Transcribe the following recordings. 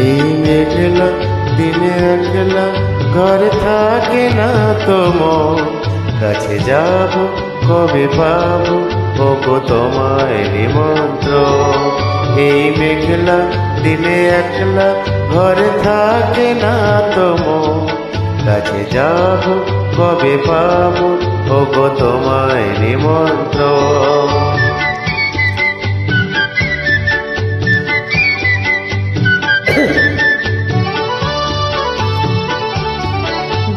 এই মেঘলা দিনে একলা ঘরে থাকে না তো মন, কাছে যাব কবে পাবো ওগো তোমায় নিমন্ত্রণ। এই মেঘলা দিনে একলা ঘরে থাকে না তো মন, কাছে যাব কবে পাবো ওগো তোমায় নিমন্ত্রণ।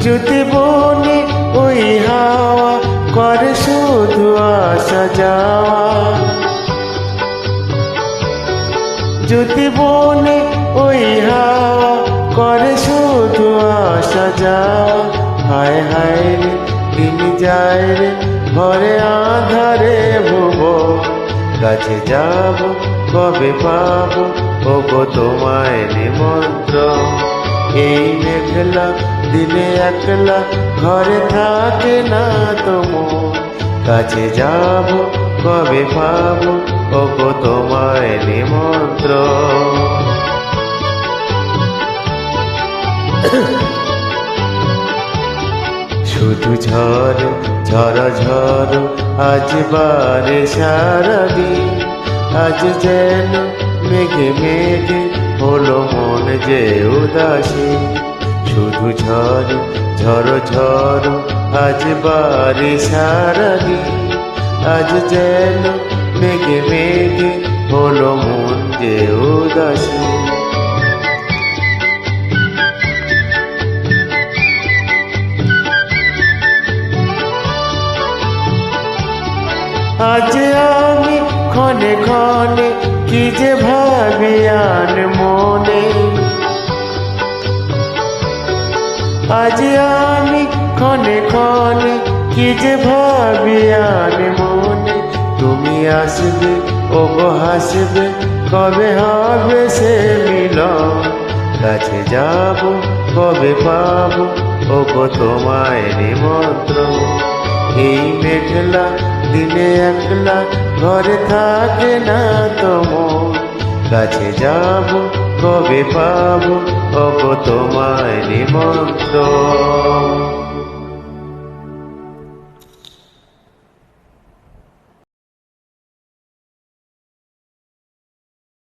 যদি বনে ওই হাওয়া করে শুধু আসা যাওয়া, যদি বনে ওই হাওয়া করে শুধু আসা যাওয়া, হায় হায় রে দিন যায় রে ঘরে আধারে ভুব, কাছে যাব কবে পাবো ওগো তোমায় নিমন্ত্রণ। এই মেঘলা দিনে একলা ঘরে থাকে না তো মন, কাছে যাব কবে পাবো ওগো তোমায় নিমন্ত্রণ। শুধু ঝড় ঝড় ঝড় আজ বারে সারাদিন, আজ যেন মেঘে মেঘে হলো মন যে উদাসী। শুধু ঝড় ঝড় ঝড় আজ বারে সারাদিন, আজ যেন মেঘে মেঘে হলো মন যে উদাসী। আজ আমি ক্ষণে ক্ষণে কি যে ভাবি আন মনে, আজ আমি ক্ষণে ক্ষণে কি যে ভাবি আন মনে। তুমি আসবে ওগো হাসবে কবে হবে সে মিলন, কাছে যাব কবে পাবো ওগো তোমায় নিমন্ত্রণ। এই মেঘলা দিনে একলা ঘরে থাকে না তো মন, কাছে যাব কবে পাবো ওগো তোমায় নিমন্ত্রণ।